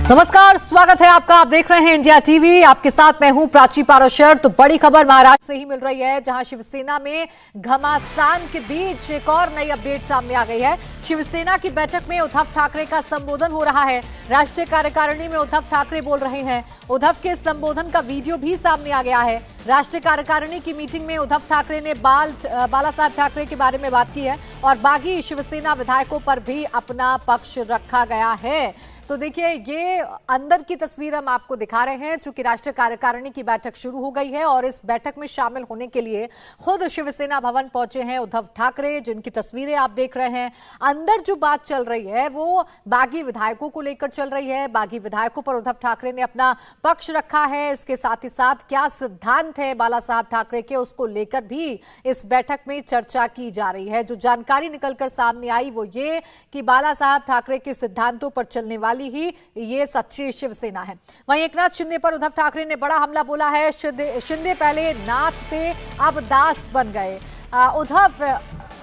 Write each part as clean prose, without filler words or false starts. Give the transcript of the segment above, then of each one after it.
नमस्कार, स्वागत है आपका। आप देख रहे हैं इंडिया टीवी। आपके साथ मैं हूं प्राची पाराशर। तो बड़ी खबर महाराष्ट्र से ही मिल रही है, जहां शिवसेना में घमासान के बीच एक और नई अपडेट सामने आ गई है। शिवसेना की बैठक में उद्धव ठाकरे का संबोधन हो रहा है। राष्ट्रीय कार्यकारिणी में उद्धव ठाकरे बोल रहे हैं। उद्धव के संबोधन का वीडियो भी सामने आ गया है। राष्ट्रीय कार्यकारिणी की मीटिंग में उद्धव ठाकरे ने बाला साहब ठाकरे के बारे में बात की है और बागी शिवसेना विधायकों पर भी अपना पक्ष रखा गया है। तो देखिए, ये अंदर की तस्वीर हम आपको दिखा रहे हैं। चूंकि राष्ट्रीय कार्यकारिणी की बैठक शुरू हो गई है और इस बैठक में शामिल होने के लिए खुद शिवसेना भवन पहुंचे हैं उद्धव ठाकरे, जिनकी तस्वीरें आप देख रहे हैं। अंदर जो बात चल रही है वो बागी विधायकों को लेकर चल रही है। बागी विधायकों पर उद्धव ठाकरे ने अपना पक्ष रखा है। इसके साथ ही साथ क्या सिद्धांत है बाला साहब ठाकरे के, उसको लेकर भी इस बैठक में चर्चा की जा रही है। जो जानकारी निकलकर सामने आई वो ये कि बाला साहब ठाकरे के सिद्धांतों पर चलने वाली ही ये सच्ची शिवसेना है। वहीं एकनाथ शिंदे पर उद्धव ठाकरे ने बड़ा हमला बोला है। शिंदे पहले नाथ थे, अब दास बन गए। उद्धव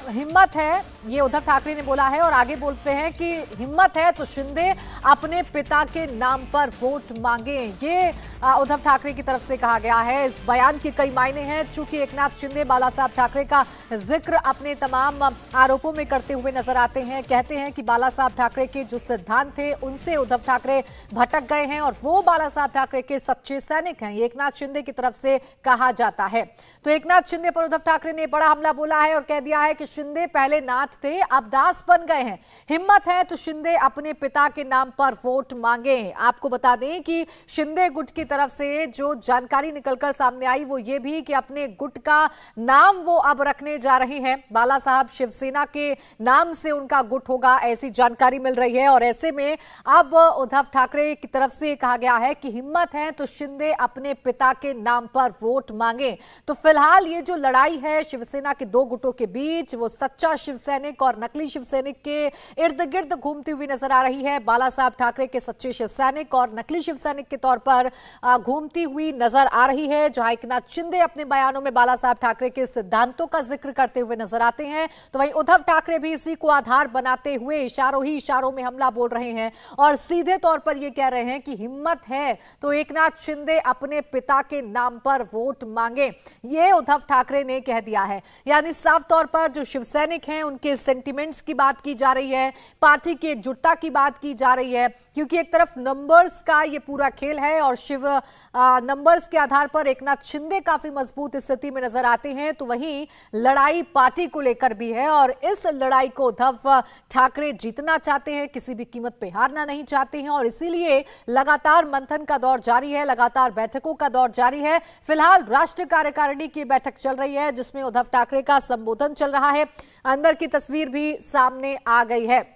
हिम्मत है, ये उद्धव ठाकरे ने बोला है और आगे बोलते हैं कि हिम्मत है तो शिंदे अपने पिता के नाम पर वोट मांगे। ये उद्धव ठाकरे की तरफ से कहा गया है। इस बयान के कई मायने हैं। चूंकि एकनाथ शिंदे बाला साहब ठाकरे का जिक्र अपने तमाम आरोपों में करते हुए नजर आते हैं। कहते हैं कि बाला साहब ठाकरे के जो सिद्धांत थे उनसे उद्धव ठाकरे भटक गए हैं और वो बाला साहब ठाकरे के सच्चे सैनिक हैं। ये एकनाथ शिंदे की तरफ से कहा जाता है। तो एकनाथ शिंदे पर उद्धव ठाकरे ने बड़ा हमला बोला है और कह दिया है कि शिंदे पहले नाथ थे, अब दास बन गए हैं। हिम्मत है तो शिंदे अपने पिता के नाम पर वोट मांगे। आपको बता दें कि शिंदे गुट की तरफ से जो जानकारी निकलकर सामने आई वो ये भी कि अपने गुट का नाम वो अब रखने जा रहे हैं। बाला साहब शिवसेना के नाम से उनका गुट होगा, ऐसी जानकारी मिल रही है। और ऐसे में अब उद्धव ठाकरे की तरफ से कहा गया है कि हिम्मत है तो शिंदे अपने पिता के नाम पर वोट मांगे। तो फिलहाल ये जो लड़ाई है शिवसेना के दो गुटों के बीच, वो सच्चा शिवसैनिक और नकली शिवसैनिक के इर्द गिर्द घूमती हुई नजर आ रही है। बाला साहब ठाकरे के सच्चे शिवसैनिक और नकली शिवसैनिक के तौर पर घूमती हुई नजर आ रही है। जहां एकनाथ शिंदे अपने बयानों में बाला साहब ठाकरे के सिद्धांतों का जिक्र करते हुए नजर आते हैं, तो वहीं उद्धव ठाकरे भी इसी को आधार बनाते हुए इशारों ही इशारों में हमला बोल रहे हैं और सीधे तौर पर यह कह रहे हैं कि हिम्मत है तो एकनाथ शिंदे अपने पिता के नाम पर वोट मांगे। ये उद्धव ठाकरे ने कह दिया है। यानी साफ तौर पर जो शिवसैनिक हैं उनके सेंटिमेंट्स की बात की जा रही है, पार्टी की एकजुटता की बात की जा रही है। क्योंकि एक तरफ नंबर्स का ये पूरा खेल है और नंबर्स के आधार पर एकनाथ शिंदे काफी मजबूत स्थिति में नजर आते हैं, तो वहीं लड़ाई पार्टी को लेकर भी है और इस लड़ाई को उद्धव ठाकरे जीतना चाहते हैं, किसी भी कीमत पे हारना नहीं चाहते हैं और इसीलिए लगातार मंथन का दौर जारी है, लगातार बैठकों का दौर जारी है। फिलहाल राष्ट्रीय कार्यकारिणी की बैठक चल रही है जिसमें उद्धव ठाकरे का संबोधन चल रहा है। अंदर की तस्वीर भी सामने आ गई है।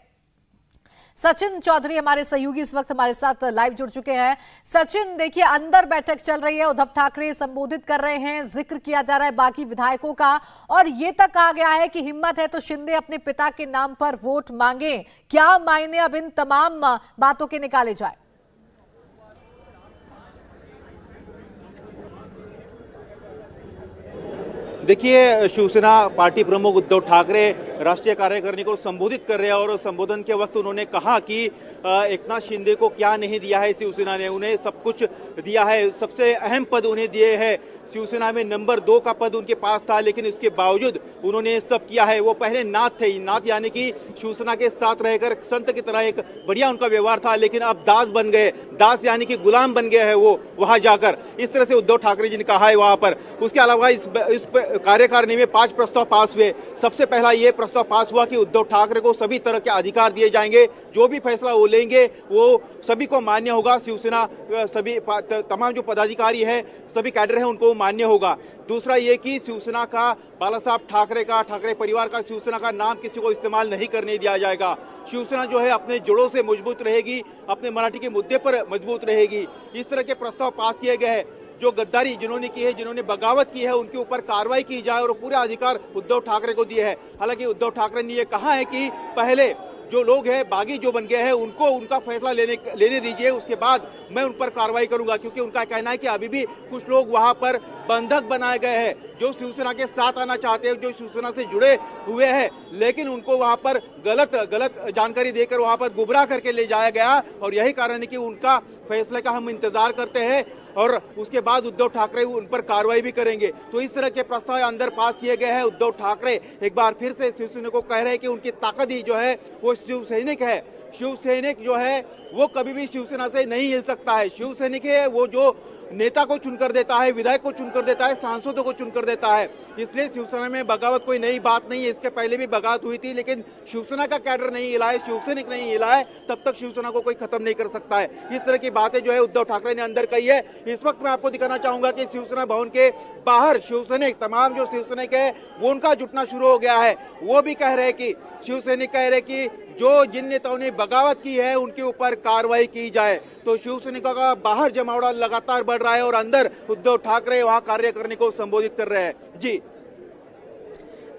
सचिन चौधरी हमारे सहयोगी इस वक्त हमारे साथ लाइव जुड़ चुके हैं। सचिन, देखिए, अंदर बैठक चल रही है, उद्धव ठाकरे संबोधित कर रहे हैं, जिक्र किया जा रहा है बाकी विधायकों का और ये तक कहा गया है कि हिम्मत है तो शिंदे अपने पिता के नाम पर वोट मांगे। क्या मायने अब इन तमाम बातों के निकाले जाए? देखिए, शिवसेना पार्टी प्रमुख उद्धव ठाकरे राष्ट्रीय कार्यकारिणी को संबोधित कर रहे हैं और संबोधन के वक्त उन्होंने कहा कि एकनाथ शिंदे को क्या नहीं दिया है शिवसेना ने, उन्हें सब कुछ दिया है, सबसे अहम पद उन्हें दिए हैं। शिवसेना में नंबर 2 का पद उनके पास था, लेकिन इसके बावजूद उन्होंने सब किया है। वो पहले नाथ थे, नाथ यानी कि शिवसेना के साथ रहकर संत की तरह एक बढ़िया उनका व्यवहार था, लेकिन अब दास बन गए। दास यानी कि गुलाम बन गए हैं वो वहां जाकर, इस तरह से उद्धव ठाकरे जी ने कहा है वहां पर। उसके अलावा इस कार्यकारिणी में 5 प्रस्ताव पास हुए। सबसे पहला ये प्रस्ताव पास हुआ कि उद्धव ठाकरे को सभी तरह के अधिकार दिए जाएंगे, जो भी फैसला वो लेंगे वो सभी को मान्य होगा। शिवसेना सभी तमाम जो पदाधिकारी है, सभी कैडर है, उनको मान्य होगा। दूसरा ये कि शिवसेना का, बाला साहब ठाकरे का, ठाकरे परिवार का, शिवसेना का नाम किसी को इस्तेमाल नहीं करने दिया जाएगा। शिवसेना जो है अपने जड़ों से मजबूत रहेगी, अपने मराठी के मुद्दे पर मजबूत रहेगी। इस तरह के प्रस्ताव पास किए गए हैं। जो गद्दारी जिन्होंने की है, जिन्होंने बगावत की है, उनके ऊपर कार्रवाई की जाए और पूरा अधिकार उद्धव ठाकरे को दिए है। हालांकि उद्धव ठाकरे ने यह कहा है कि पहले जो लोग हैं बागी जो बन गए हैं उनको उनका फैसला लेने दीजिए, उसके बाद मैं उन पर कार्रवाई करूंगा। क्योंकि उनका कहना है कि अभी भी कुछ लोग वहां पर बंधक बनाए गए हैं, जो शिवसेना के साथ आना चाहते हैं, जो शिवसेना से जुड़े हुए हैं, लेकिन उनको वहां पर गलत जानकारी देकर वहां पर गुमराह करके ले जाया गया। और यही कारण है कि उनका फैसले का हम इंतजार करते हैं और उसके बाद उद्धव ठाकरे उन पर कार्रवाई भी करेंगे। तो इस तरह के प्रस्ताव अंदर पास किए गए हैं। उद्धव ठाकरे एक बार फिर से शिवसेना को कह रहे हैं कि उनकी ताकत ही जो है वो शिव सैनिक है। शिव सैनिक जो है वो कभी भी शिवसेना से नहीं हिल सकता है। शिव सैनिक है वो जो नेता को चुनकर देता है, विधायक को चुनकर देता है, सांसदों को चुनकर देता है। इसलिए शिवसेना में बगावत कोई नई बात नहीं है। इसके पहले भी बगावत हुई थी, लेकिन शिवसेना का कैडर नहीं हिला है, शिवसैनिक नहीं हिला है, तब तक शिवसेना को कोई खत्म नहीं कर सकता है। इस तरह की बातें जो है उद्धव ठाकरे ने अंदर कही है। इस वक्त मैं आपको दिखाना चाहूंगा कि शिवसेना भवन के बाहर शिवसैनिक, तमाम जो शिवसैनिक है वो उनका जुटना शुरू हो गया है। वो भी कह रहे हैं कि शिवसैनिक कह रहे कि जो जिन नेताओं ने बगावत की है उनके ऊपर कार्रवाई की जाए। तो शिवसैनिकों का बाहर जमावड़ा लगातार बढ़ रहा है और अंदर उद्धव ठाकरे वहां कार्य करने को संबोधित कर रहे हैं। जी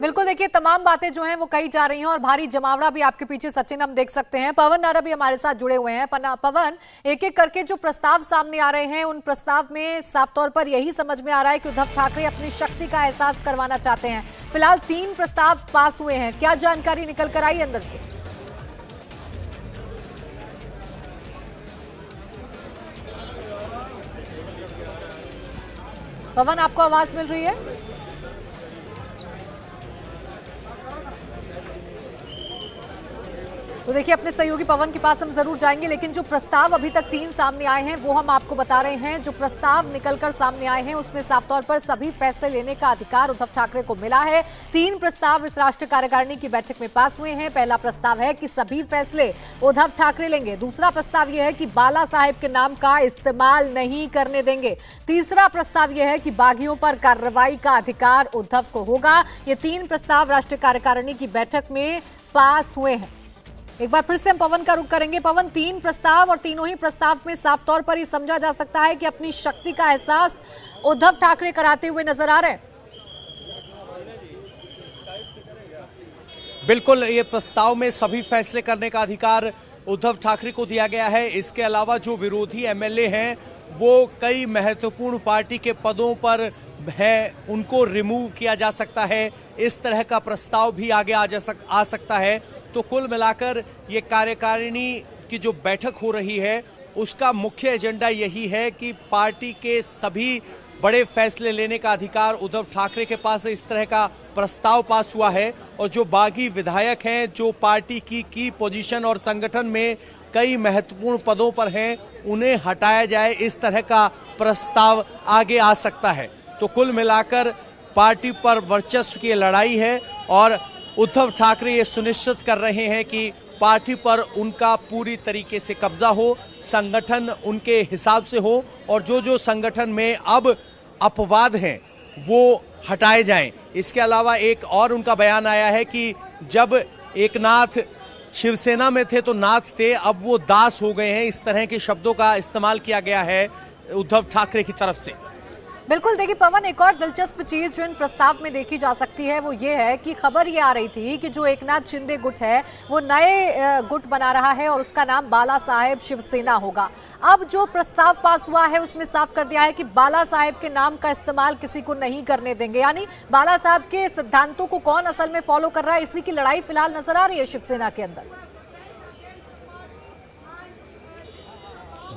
बिल्कुल, देखिए तमाम बातें जो हैं वो कही जा रही हैं और भारी जमावड़ा भी आपके पीछे सचिन हम देख सकते हैं। पवन नारा भी हमारे साथ जुड़े हुए हैं। पवन, एक एक करके जो प्रस्ताव सामने आ रहे हैं उन प्रस्ताव में साफ तौर पर यही समझ में आ रहा है कि उद्धव ठाकरे अपनी शक्ति का एहसास करवाना चाहते हैं। फिलहाल 3 प्रस्ताव पास हुए हैं, क्या जानकारी निकल कर आई अंदर से? पवन, आपको आवाज मिल रही है? तो देखिए अपने सहयोगी पवन के पास हम जरूर जाएंगे, लेकिन जो प्रस्ताव अभी तक 3 सामने आए हैं वो हम आपको बता रहे हैं। जो प्रस्ताव निकलकर सामने आए हैं उसमें साफ तौर पर सभी फैसले लेने का अधिकार उद्धव ठाकरे को मिला है। 3 प्रस्ताव इस राष्ट्रीय कार्यकारिणी की बैठक में पास हुए हैं। पहला प्रस्ताव है कि सभी फैसले उद्धव ठाकरे लेंगे। दूसरा प्रस्ताव यह है कि बाला साहेब के नाम का इस्तेमाल नहीं करने देंगे। तीसरा प्रस्ताव यह है कि बागियों पर कार्रवाई का अधिकार उद्धव को होगा। ये 3 प्रस्ताव राष्ट्रीय कार्यकारिणी की बैठक में पास हुए हैं। एक बार फिर से हम पवन का रुख करेंगे। पवन, 3 प्रस्ताव और तीनों ही प्रस्ताव में साफ तौर पर ये समझा जा सकता है कि अपनी शक्ति का एहसास उद्धव ठाकरे कराते हुए नजर आ रहे हैं। बिल्कुल, ये प्रस्ताव में सभी फैसले करने का अधिकार उद्धव ठाकरे को दिया गया है। इसके अलावा जो विरोधी एमएलए हैं वो कई महत्वपूर्ण पार्टी के पदों पर है, उनको रिमूव किया जा सकता है। इस तरह का प्रस्ताव भी आगे आ सकता है। तो कुल मिलाकर ये कार्यकारिणी की जो बैठक हो रही है उसका मुख्य एजेंडा यही है कि पार्टी के सभी बड़े फैसले लेने का अधिकार उद्धव ठाकरे के पास है। इस तरह का प्रस्ताव पास हुआ है और जो बागी विधायक हैं, जो पार्टी की पोजीशन और संगठन में कई महत्वपूर्ण पदों पर हैं, उन्हें हटाया जाए, इस तरह का प्रस्ताव आगे आ सकता है। तो कुल मिलाकर पार्टी पर वर्चस्व की लड़ाई है और उद्धव ठाकरे ये सुनिश्चित कर रहे हैं कि पार्टी पर उनका पूरी तरीके से कब्जा हो, संगठन उनके हिसाब से हो और जो संगठन में अब अपवाद हैं वो हटाए जाएं। इसके अलावा एक और उनका बयान आया है कि जब एकनाथ शिवसेना में थे तो नाथ थे, अब वो दास हो गए हैं। इस तरह के शब्दों का इस्तेमाल किया गया है उद्धव ठाकरे की तरफ से। बिल्कुल, देखिए पवन, एक और दिलचस्प चीज जो इन प्रस्ताव में देखी जा सकती है वो ये है कि खबर ये आ रही थी कि जो एकनाथ शिंदे गुट है वो नए गुट बना रहा है और उसका नाम बाला साहेब शिवसेना होगा। अब जो प्रस्ताव पास हुआ है उसमें साफ कर दिया है कि बाला साहेब के नाम का इस्तेमाल किसी को नहीं करने देंगे। यानी बाला साहब के सिद्धांतों को कौन असल में फॉलो कर रहा है, इसी की लड़ाई फिलहाल नजर आ रही है शिवसेना के अंदर।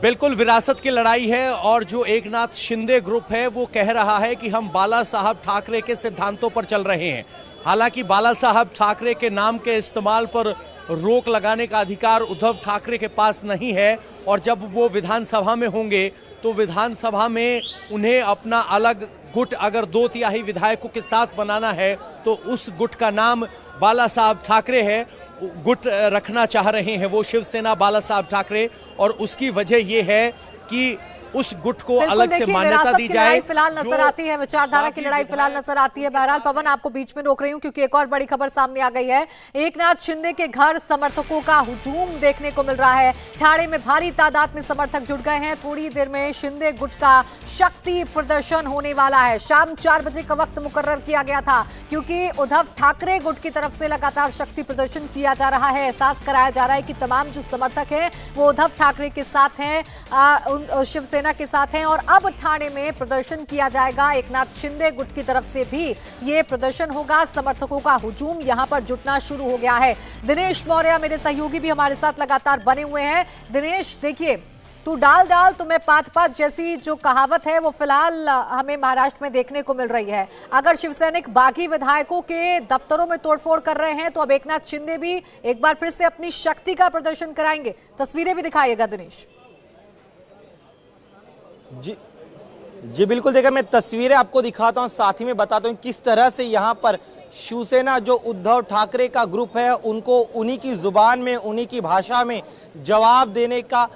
बिल्कुल विरासत की लड़ाई है और जो एकनाथ शिंदे ग्रुप है वो कह रहा है कि हम बाला साहब ठाकरे के सिद्धांतों पर चल रहे हैं। हालांकि बाला साहब ठाकरे के नाम के इस्तेमाल पर रोक लगाने का अधिकार उद्धव ठाकरे के पास नहीं है और जब वो विधानसभा में होंगे तो विधानसभा में उन्हें अपना अलग गुट अगर 2/3 विधायकों के साथ बनाना है तो उस गुट का नाम बाला साहब ठाकरे है। गुट रखना चाह रहे हैं वो शिवसेना बाला साहब ठाकरे और उसकी वजह ये है कि उस गुट को अलग से मान्यता दी जाए। फिलहाल नजर आती है, विचारधारा की लड़ाई फिलहाल नजर आती है। बहरहाल पवन, आपको बीच में रोक रही हूं क्योंकि एक और बड़ी खबर सामने आ गई है। एकनाथ शिंदे के घर समर्थकों का हुजूम देखने को मिल रहा है। ठाणे में भारी तादाद में समर्थक जुट गए हैं। थोड़ी देर में शिंदे गुट का शक्ति प्रदर्शन होने वाला है। शाम 4 बजे का वक्त मुकर्रर किया गया था क्योंकि उद्धव ठाकरे गुट की तरफ से लगातार शक्ति प्रदर्शन किया जा रहा है। एहसास कराया जा रहा है कि तमाम जो समर्थक हैं वो उद्धव ठाकरे के साथ हैं। शिवसेना के साथ हैं और अब ठाणे में प्रदर्शन किया जाएगा। एकनाथ शिंदे गुट की तरफ से भी ये प्रदर्शन होगा। समर्थकों का हुजूम यहां पर जुटना शुरू हो गया है। दिनेश मौर्य मेरे सहयोगी भी हमारे साथ लगातार बने हुए हैं। दिनेश, देखिए, तू डाल डाल तुम्हें पात पात जैसी जो कहावत है वो फिलहाल हमें महाराष्ट्र में देखने को मिल रही है। अगर शिवसैनिक बागी विधायकों के दफ्तरों में तोड़फोड़ कर रहे हैं तो अब एकनाथ शिंदे भी एक बार फिर से अपनी शक्ति का प्रदर्शन कराएंगे। तस्वीरें भी दिखाइएगा दिनेश। जी बिल्कुल, देखिए मैं तस्वीरें आपको दिखाता हूं, साथ ही में बताता हूं किस तरह से यहां पर शिवसेना जो उद्धव ठाकरे का ग्रुप है उनको उन्हीं की जुबान में, उन्हीं की भाषा में जवाब देने का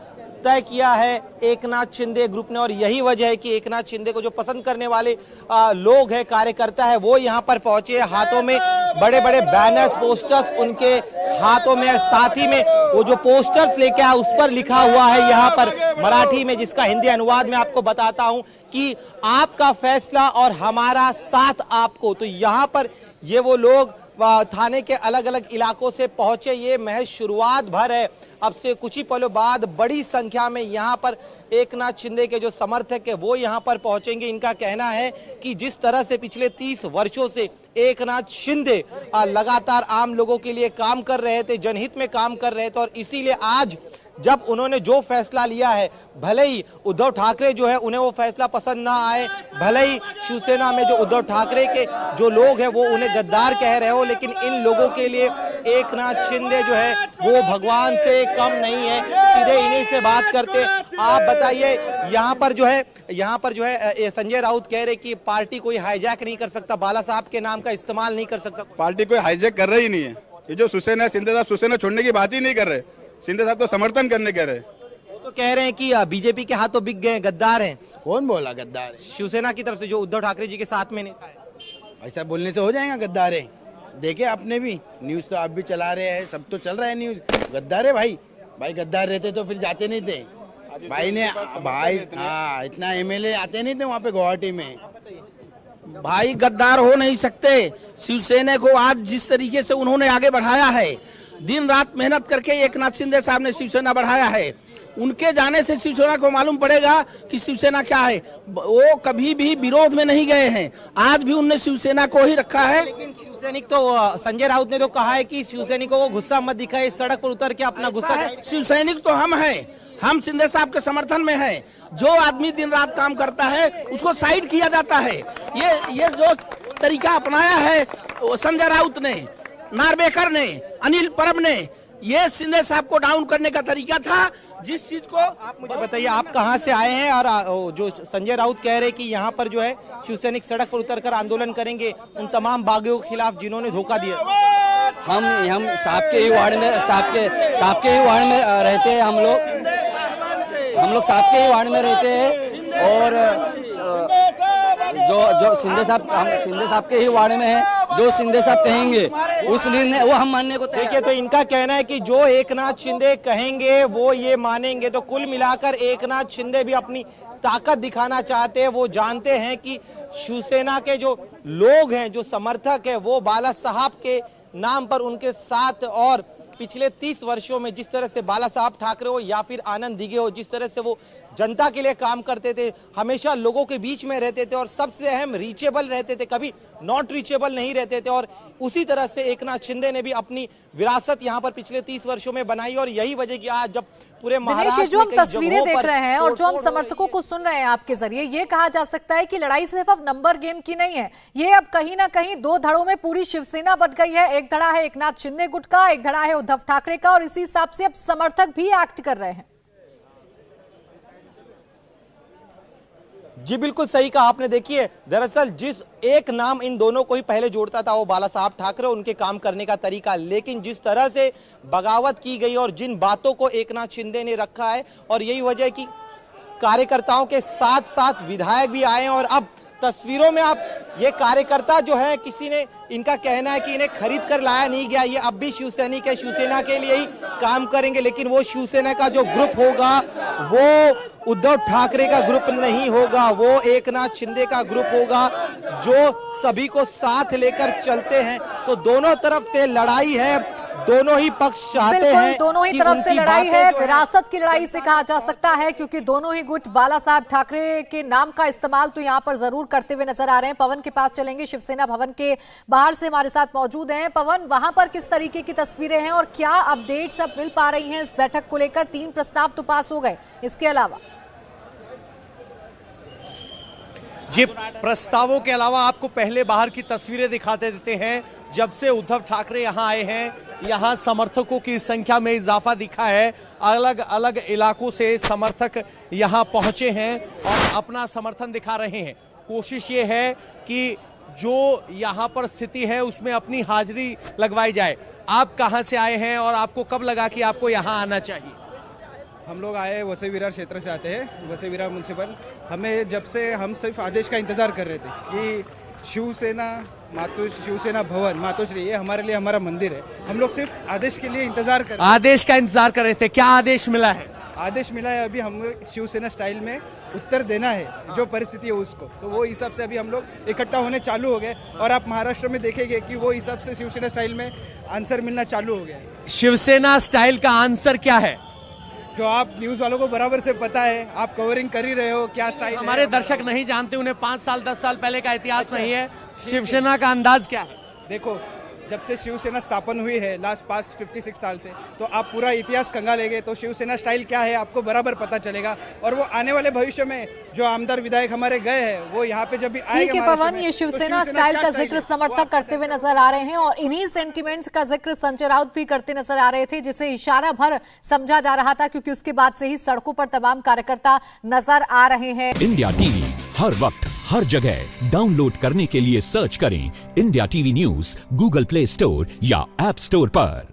तय किया है एकनाथ शिंदे ग्रुप ने। और यही वजह है कि एकनाथ शिंदे को जो पसंद करने वाले लोग हैं, कार्यकर्ता है, वो यहाँ पर पहुंचे। हाथों में बड़े बड़े बैनर्स, पोस्टर्स उनके हाथों में, साथ ही में वो जो पोस्टर्स लेके आए उस पर लिखा हुआ है यहाँ पर मराठी में, जिसका हिंदी अनुवाद मैं आपको बताता हूँ कि आपका फैसला और हमारा साथ आपको। तो यहाँ पर ये वो लोग थाने के अलग अलग इलाकों से पहुंचे। ये महज शुरुआत भर है, अब से कुछ ही पलों बाद बड़ी संख्या में यहाँ पर एकनाथ शिंदे के जो समर्थक है वो यहाँ पर पहुंचेंगे। इनका कहना है कि जिस तरह से पिछले 30 वर्षों से एकनाथ शिंदे लगातार आम लोगों के लिए काम कर रहे थे, जनहित में काम कर रहे थे, और इसीलिए आज जब उन्होंने जो फैसला लिया है, भले ही उद्धव ठाकरे जो है उन्हें वो फैसला पसंद ना आए, भले ही शिवसेना में जो उद्धव ठाकरे के जो लोग हैं वो उन्हें गद्दार कह रहे हो, लेकिन इन लोगों के लिए एकनाथ शिंदे जो है वो भगवान से कम नहीं है। सीधे इन्हीं से बात करते। आप बताइए, यहाँ पर जो है संजय राउत कह रहे कि पार्टी कोई हाईजैक नहीं कर सकता, बाला साहब के नाम का इस्तेमाल नहीं कर सकता। पार्टी कोई हाईजैक कर रही नहीं है। ये जो शिवसेना, शिंदे साहब शिवसेना छोड़ने की बात ही नहीं कर रहे। शिंदे साहब तो समर्थन करने कह रहे। वो तो कह रहे हैं कि बीजेपी के हाथों बिक गए, गद्दार हैं। कौन बोला गद्दार? शिवसेना की तरफ से जो उद्धव ठाकरे जी के साथ में नेता है। ऐसा बोलने से हो जाएगा गद्दार है? देखे आपने भी न्यूज, तो आप भी चला रहे हैं, सब तो चल रहा है न्यूज। गद्दार है भाई गद्दार रहते तो फिर जाते नहीं थे भाई ने। भाई हाँ, इतना एमएलए आते नहीं थे वहाँ पे गुवाहाटी में। भाई गद्दार हो नहीं सकते। शिवसेना को आज जिस तरीके से उन्होंने आगे बढ़ाया है, दिन रात मेहनत करके एकनाथ शिंदे साहब ने शिवसेना बढ़ाया है। उनके जाने से शिवसेना को मालूम पड़ेगा कि शिवसेना क्या है। वो कभी भी विरोध में नहीं गए हैं, आज भी उनने शिवसेना को ही रखा है। लेकिन शिवसैनिक तो संजय राउत ने तो कहा है कि शिवसैनिकों को गुस्सा मत दिखाए, सड़क पर उतर के अपना गुस्सा। शिवसैनिक तो हम हैं, हम शिंदे साहब के समर्थन में हैं। जो आदमी दिन रात काम करता है उसको साइड किया जाता है। ये जो तरीका अपनाया है संजय राउत ने, नार्वेकर ने, अनिल परब ने, ये शिंदे साहब को डाउन करने का तरीका था। जिस चीज को आप मुझे बताइए, आप कहां से आए हैं? और जो संजय राउत कह रहे हैं कि यहां पर जो है शिवसैनिक सड़क पर उतरकर आंदोलन करेंगे उन तमाम बागियों के खिलाफ जिन्होंने धोखा दिया। हम साहब के ही वार्ड में रहते हैं। हम लोग साहब के ही वार्ड में रहते हैं और जो शिंदे साहब के ही वार्ड में है। जो शिंदे साहब कहेंगे उस निर्णय वो हम मानने को तैयार। देखिए, तो इनका कहना है कि जो एकनाथ शिंदे कहेंगे वो ये मानेंगे। तो कुल मिलाकर एकनाथ शिंदे भी अपनी ताकत दिखाना चाहते हैं। वो जानते हैं कि शिवसेना के जो लोग हैं, जो समर्थक है, वो बाला साहब के नाम पर उनके साथ, और पिछले 30 वर्षों में जिस तरह से बाला साहब ठाकरे हो या फिर आनंद दिघे हो, जिस तरह से वो जनता के लिए काम करते थे, हमेशा लोगों के बीच में रहते थे और सबसे अहम रीचेबल रहते थे, कभी नॉट रीचेबल नहीं रहते थे। और उसी तरह से एकनाथ शिंदे ने भी अपनी विरासत यहाँ पर पिछले 30 वर्षों में बनाई। और यही वजह कि आज जब पूरे महाराष्ट्र जो हम तस्वीरें देख रहे हैं और जो हम समर्थकों को सुन रहे हैं आपके जरिए, ये कहा जा सकता है कि लड़ाई सिर्फ अब नंबर गेम की नहीं है। ये अब कहीं ना कहीं दो धड़ों में पूरी शिवसेना बट गई है। एक धड़ा है एकनाथ शिंदे गुट का, एक धड़ा है उद्धव ठाकरे का, और इसी हिसाब से अब समर्थक भी एक्ट कर रहे हैं। जी बिल्कुल सही कहा आपने। देखिए, दरअसल जिस एक नाम इन दोनों को ही पहले जोड़ता था वो बाला साहब ठाकरे, उनके काम करने का तरीका, लेकिन जिस तरह से बगावत की गई और जिन बातों को एकनाथ शिंदे ने रखा है, और यही वजह है कि कार्यकर्ताओं के साथ साथ विधायक भी आए हैं। और अब तस्वीरों में आप ये कार्यकर्ता जो है, किसी ने, इनका कहना है कि इन्हें खरीद कर लाया नहीं गया, ये अब भी शिवसैनिक है, शिवसेना के लिए ही काम करेंगे। लेकिन वो शिवसेना का जो ग्रुप होगा वो उद्धव ठाकरे का ग्रुप नहीं होगा, वो एकनाथ शिंदे का ग्रुप होगा जो सभी को साथ लेकर चलते हैं। तो दोनों तरफ से लड़ाई है दोनों ही पक्ष चाहते बिल्कुल हैं दोनों ही कि तरफ से उनकी लड़ाई बातें है, जो विरासत की लड़ाई से कहा जा सकता है, क्योंकि दोनों ही गुट बाला साहब ठाकरे के नाम का इस्तेमाल तो यहां पर जरूर करते हुए नजर आ रहे हैं। पवन के पास चलेंगे, शिवसेना भवन के बाहर से हमारे साथ मौजूद हैं। पवन, वहां पर किस तरीके की तस्वीरें हैं और क्या अपडेट्स अब मिल पा रही हैं इस बैठक को लेकर? 3 प्रस्ताव तो पास हो गए, इसके अलावा जी, प्रस्तावों के अलावा आपको पहले बाहर की तस्वीरें दिखाते देते हैं। जब से उद्धव ठाकरे यहां आए हैं, यहां समर्थकों की संख्या में इजाफा दिखा है। अलग अलग इलाकों से समर्थक यहां पहुंचे हैं और अपना समर्थन दिखा रहे हैं। कोशिश ये है कि जो यहां पर स्थिति है उसमें अपनी हाजिरी लगवाई जाए। आप कहां से आए हैं और आपको कब लगा कि आपको यहां आना चाहिए? हम लोग आए वसई विरार क्षेत्र से आते हैं, वसई विरार म्यूनसिपल। हमें जब से हम सिर्फ आदेश का इंतज़ार कर रहे थे कि शिवसेना भवन मातोश्री, ये हमारे लिए हमारा मंदिर है। हम लोग सिर्फ आदेश के लिए इंतजार कर रहे थे। आदेश का इंतजार कर रहे थे, क्या आदेश मिला है? आदेश मिला है, अभी हम शिवसेना स्टाइल में उत्तर देना है जो परिस्थिति है उसको। तो वो हिसाब से अभी हम लोग इकट्ठा होने चालू हो गए और आप महाराष्ट्र में देखेंगे कि वो हिसाब से शिवसेना स्टाइल में आंसर मिलना चालू हो गया है। शिवसेना स्टाइल का आंसर क्या है? जो आप न्यूज़ वालों को बराबर से पता है, आप कवरिंग कर ही रहे हो, क्या स्टाइल है। हमारे दर्शक नहीं जानते, उन्हें 5 साल 10 साल पहले का इतिहास नहीं है। शिवसेना का अंदाज क्या है? देखो, जब से शिवसेना स्थापन हुई है लास्ट पास 56 साल से, तो आप पूरा इतिहास खंगालेंगे तो शिवसेना स्टाइल क्या है आपको बराबर पता चलेगा। और वो आने वाले भविष्य में जो आमदार विधायक हमारे गए हैं वो यहाँ पे जब भी आएंगे, ठीक है पवन, ये शिवसेना स्टाइल का जिक्र समर्थक करते हुए नजर आ रहे हैं और इन्हीं सेंटिमेंट्स का जिक्र संजय राउत भी करते नजर आ रहे थे, जिसे इशारा भर समझा जा रहा था, क्योंकि उसके बाद से ही सड़कों पर तमाम कार्यकर्ता नजर आ रहे हैं। इंडिया टीवी हर वक्त हर जगह डाउनलोड करने के लिए सर्च करें India TV news Google play store या ऐप स्टोर पर।